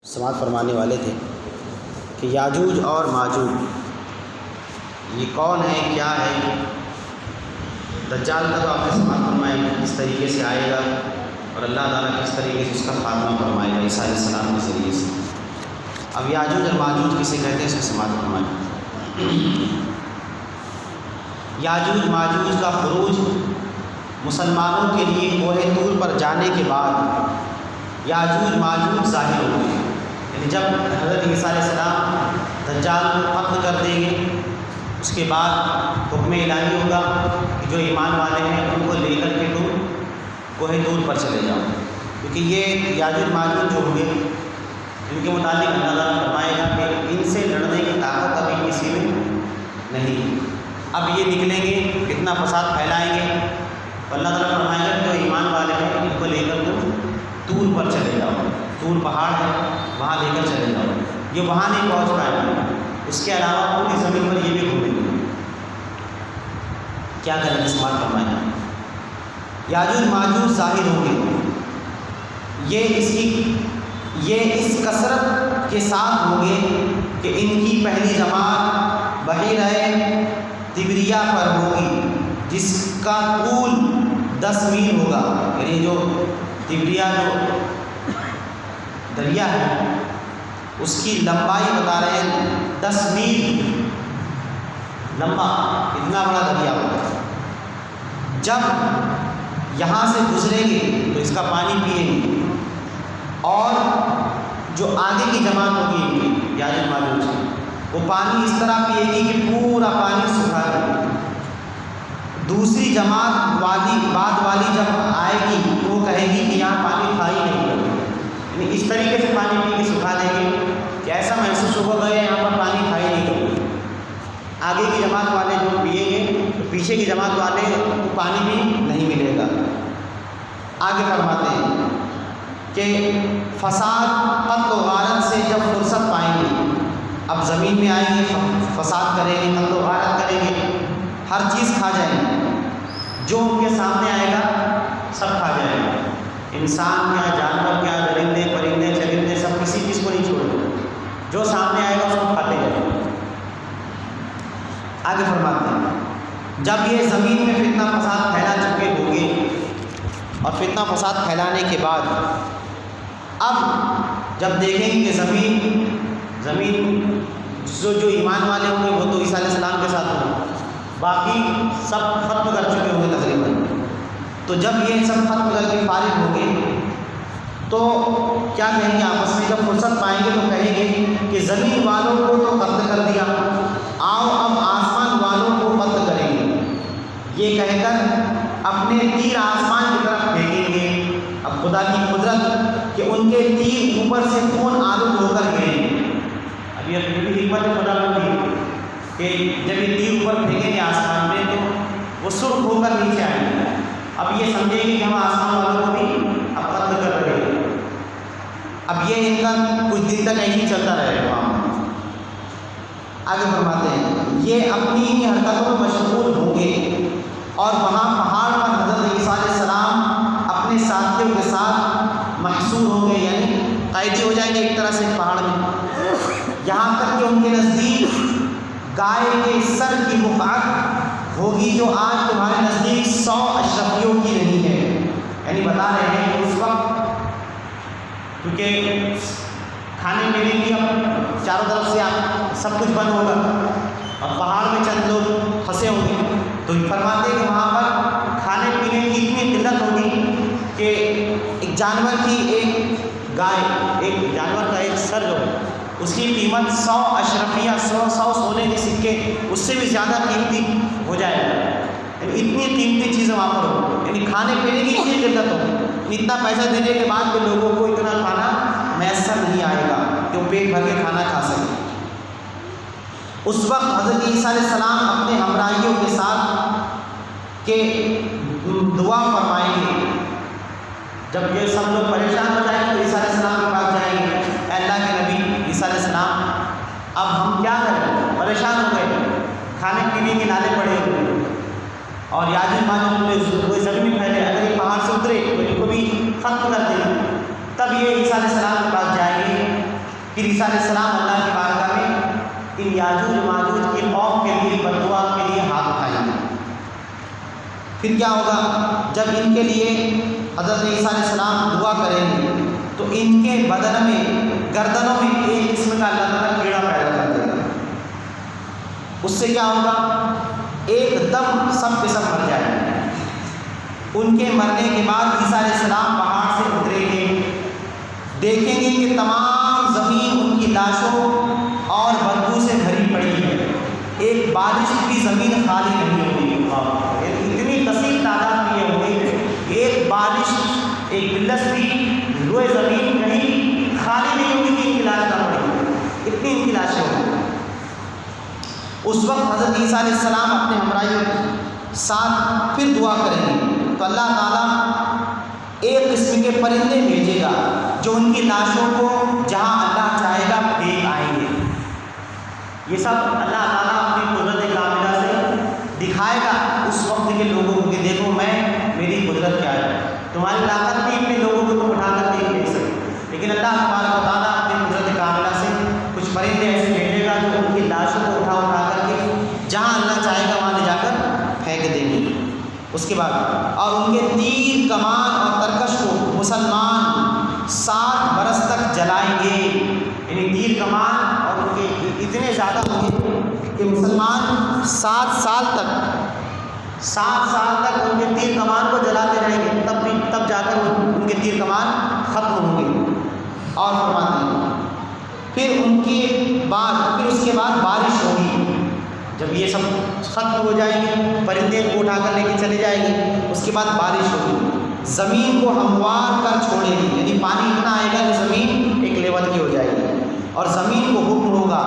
سماعت فرمانے والے تھے کہ یاجوج اور ماجوج یہ کون ہے، کیا ہے۔ دجال کا تو آپ نے سماعت فرمایا کس طریقے سے آئے گا اور اللہ تعالیٰ کس طریقے سے اس کا خاتمہ فرمائے گا عیسیٰ علیہ السلام کے ذریعے سے۔ اب یاجوج اور ماجوج کسے کہتے ہیں، اس کی سماعت فرمائے۔ یاجوج ماجوج کا خروج مسلمانوں کے لیے کوہ طور پر جانے کے بعد یاجوج ماجوج ظاہر ہو گئے، یعنی جب حضرت عیسیٰ علیہ السلام دجال کو ختم کر دیں گے، اس کے بعد حکم الہی ہوگا کہ جو ایمان والے ہیں ان کو لے کر کے تم کوہ طور پر چلے جاؤ، کیونکہ یہ یاجوج ماجوج جو ہوں گے ان کے متعلق اللہ تعالیٰ فرمائے گا کہ ان سے لڑنے کی طاقت ابھی کسی میں نہیں۔ اب یہ نکلیں گے، کتنا فساد پھیلائیں گے، تو اللہ تعالیٰ فرمائے گا کہ جو ایمان والے ہیں ان کو لے کر تم طور پر چلے جاؤ، طور پہاڑ ہے وہاں لے کر چلے جاؤ۔ یہ وہاں نہیں پہنچ پائے گا، اس کے علاوہ پوری زمین پر یہ بھی گھومیں گے۔ کیا کریں گے، سماعت فرمائیں۔ یاجوج ماجوج ظاہر ہوں گے، یہ اس کثرت کے ساتھ ہوں گے کہ ان کی پہلی جماعت بحیرہ تبریہ پر ہوگی، جس کا طول 10 میل ہوگا، یعنی جو تبریہ جو دریا ہے اس کی لمبائی بتا رہے ہیں 10 میل لمبا، اتنا بڑا دریا ہوگا۔ جب یہاں سے گزریں گے تو اس کا پانی پئیں گے، اور جو آگے کی جماعت ہوگی یاجوج ماجوج وہ پانی اس طرح پیے گی کہ پورا پانی سکھا دے گی۔ دوسری جماعت بعد والی جب آئے گی تو وہ کہے گی کہ یہاں پانی تھا ہی نہیں، یعنی اس طریقے سے پانی پی کے سکھا دیں گے کہ ایسا محسوس ہوگا کہ یہاں پر پانی تھا ہی نہیں۔ آگے کی جماعت والے جو پیئیں گے تو پیچھے کی جماعت والے کو پانی بھی نہیں ملے گا۔ آگے فرماتے ہیں کہ فساد قتل و غارت سے جب فرصت پائیں گے، اب زمین میں آئیں گے، فساد کریں گے، قتل و غارت کریں گے، ہر چیز کھا جائیں گے، جو ان کے سامنے آئے گا سب کھا جائے گا، انسان کیا، جانور کیا، درندے پرندے چرندے سب، کسی چیز کو نہیں چھوڑیں گے، جو سامنے آئے گا اس کو کھاتے جائیں گے۔ آگے فرماتے ہیں جب یہ زمین میں فتنہ فساد پھیلا چکے ہوں گے، اور فتنہ فساد پھیلانے کے بعد اب جب دیکھیں گے کہ زمین جو ایمان والے ہوں گے وہ تو عیسیٰ علیہ السلام کے ساتھ ہوں گے، باقی سب ختم کر چکے ہوں گے تقریباً، تو جب یہ سب ختم کر کے فارغ ہوں گے تو کیا کہیں گے آپس میں، جب فرصت پائیں گے تو کہیں گے کہ زمین والوں کو تو قتل کر دیا، آؤ اب آسمان والوں کو قتل کریں گے۔ یہ کہہ کر اپنے تیر آسمان کی طرف پھینکیں گے۔ اب خدا کی قدرت کہ ان کے تیر اوپر سے خون آلود ہو کر گریں گے۔ اب یہ حکمت خدا بندی کہ جب یہ تیر اوپر پھینکیں گے آسمان میں تو وہ سرخ ہو کر نیچے آئیں گے۔ اب یہ سمجھیں گے کہ ہم آسمان والوں کو بھی اب قتل کر رہے ہیں۔ اب یہ ان کا کچھ دن تک ایسے ہی چلتا رہے گا وہاں۔ آگے فرماتے ہیں یہ اپنی ہی حرکتوں میں مشغول ہوں گے، اور وہاں پہاڑ پر حضرت عیسیٰ علیہ السلام اپنے ساتھیوں کے ساتھ محصور ہوں گے، یعنی قیدی ہو جائیں گے ایک طرح سے پہاڑ میں، یہاں تک کہ ان کے نزدیک گائے کے سر کی بقعت ہوگی جو آج تمہارے نزدیک 100 اشرفیوں کی نہیں ہے۔ یعنی بتا رہے ہیں کہ اس وقت کیونکہ کھانے پینے کی اب چاروں طرف سے سب کچھ بند ہوگا اور پہاڑ میں چند لوگ پھنسے ہوں گے، تو فرماتے ہیں کہ وہاں پر کھانے پینے کی اتنی قلت ہوگی کہ ایک جانور کی ایک جانور کا ایک سر جو اس کی قیمت 100 اشرفیہ 100 سونے کے سکے اس سے بھی زیادہ قیمتی ہو جائے گا، یعنی اتنی قیمتی چیزیں وہاں پر ہو، یعنی کھانے پینے کی اتنی قلت ہو، اتنا پیسہ دینے کے بعد بھی لوگوں کو اتنا کھانا میسر نہیں آئے گا کہ وہ پیٹ بھر کے کھانا کھا سکے۔ اس وقت حضرت عیسیٰ علیہ السلام اپنے ہمراہیوں کے ساتھ کہ دعا فرمائیں گے، جب یہ سب لوگ پریشان ہو جائیں گے تو عیسیٰ علیہ السلام کے پاس جائیں گے، اے اللہ کے نبی عیسیٰ علیہ السلام اب ہم کیا کریں، پریشان ہو گئے، کھانے پینے کے نالے پڑے ہوئے، اور یاجوج ماجوج میں زمین میں پھیلے، اگر یہ پہاڑ سے اترے تو ان کو بھی ختم کر دیں۔ تب یہ عیسیٰ علیہ السلام کے پاس جائیں گے پھر عیسیٰ علیہ السلام اللہ کی بارگاہ میں ان یاجوج ماجوج کی قوم کے لیے بد دعا کے لیے ہاتھ اٹھائیں گے۔ پھر کیا ہوگا؟ جب ان کے لیے حضرت عیسیٰ علیہ السلام دعا کریں گے تو ان کے بدن میں، گردنوں میں ایک قسم کا اللہ تعالیٰ کیڑا پیدا کر دے گا۔ اس سے کیا ہوگا؟ ایک دم سب کے سب مر جائیں گے۔ ان کے مرنے کے بعد عیسیٰ علیہ السلام پہاڑ سے اتریں گے، دیکھیں گے کہ تمام زمین ان کی لاشوں اور بدبو سے بھری پڑی ہے، ایک بارش کی زمین خالی نہیں ہوئی۔ اتنی کثیر تعداد میں یہ ہوئی، ایک بارش، ایک بلس بھی روئے زمین کہیں خالی نہیں ہوگی کہ ان کی لاش نہ پڑی، اتنی ان کی لاشیں ہوگی۔ اس وقت حضرت عیسیٰ علیہ السلام اپنے ہمراہیوں کے ساتھ پھر دعا کریں گے تو اللہ تعالیٰ ایک قسم کے پرندے بھیجے گا جو ان کی لاشوں کو جہاں اللہ چاہے گا پھینک آئیں گے۔ یہ سب اللہ تعالیٰ اپنی قدرت کاملہ سے دکھائے گا اس وقت کے لوگوں کو کہ دیکھو میری قدرت کیا ہے، تمہاری طاقت بھی اپنے لوگوں کو تم اٹھا کر نہیں بھیج سکتے، لیکن اللہ تبارک و تعالیٰ اپنی قدرت کاملہ سے کچھ پرندے ایسے بھیجے گا جو ان کی لاشوں کو اٹھا کر کے جہاں اللہ چاہے گا وہاں لے جا کر پھینک دیں گے۔ اس کے بعد اور ان کے تیر کمان اور ترکش کو مسلمان 60 برس تک جلائیں گے، یعنی تیر کمان اور ان کے اتنے زیادہ ہوں گے کہ مسلمان 7 سال تک ان کے تیر کمان کو جلاتے رہیں گے، تب جا کر ان کے تیر کمان ختم ہوں گے۔ اور فرماتے ہیں پھر اس کے بعد بارش ہوگی، جب یہ سب ختم ہو جائیں گے، پرندے کو اٹھا کر لے کے چلے جائیں گے، اس کے بعد بارش ہوگی، زمین کو ہموار کر چھوڑے گی، یعنی پانی اتنا آئے گا کہ زمین ایک لیول کی ہو جائے گی، اور زمین کو حکم ہوگا،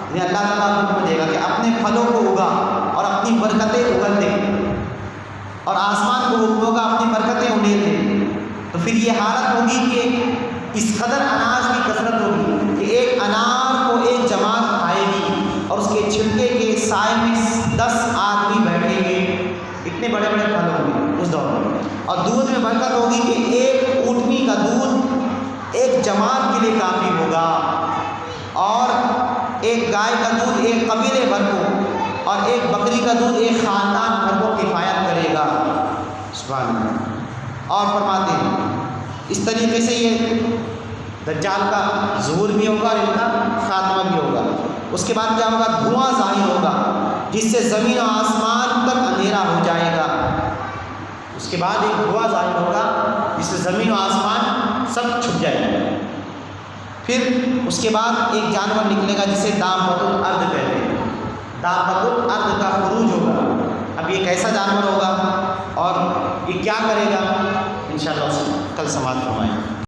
یعنی اللہ تعالیٰ حکم دے گا کہ اپنے پھلوں کو اگا اور اپنی برکتیں اگل دے، اور آسمان کو حکم ہوگا اپنی برکتیں اڑیل دے۔ تو پھر یہ حالت ہوگی کہ اس قدر اناج کی کثرت ہوگی کہ ایک انار کو ایک جماعت کھائے گی اور اس کے چھلکے کے سائے میں 10 آدمی بیٹھیں گے، اتنے بڑے بڑے پھل ہوں گے اس دور میں۔ اور دودھ میں برکت ہوگی کہ ایک اونٹنی کا دودھ ایک جماعت کے لیے کافی ہوگا، اور ایک گائے کا دودھ ایک قبیلے بھر کو، اور ایک بکری کا دودھ ایک خاندان بھر کو کفایت کرے گا۔ سبحان اللہ۔ اور فرماتے ہیں اس طریقے سے یہ دجال کا ظہور بھی ہوگا اور ان کا خاتمہ بھی ہوگا۔ اس کے بعد کیا ہوگا؟ دھواں ظاہر ہوگا جس سے زمین و آسمان تک اندھیرا ہو جائے گا۔ اس کے بعد ایک دھواں ظاہر ہوگا جس سے زمین و آسمان سب چھپ جائے گا۔ پھر اس کے بعد ایک جانور نکلے گا جسے دابۃ الارض کہتے ہیں، دابۃ الارض کا خروج ہوگا۔ اب یہ کیسا جانور ہوگا اور یہ کیا کرے گا، انشاءاللہ کل سماعت فرمائیں۔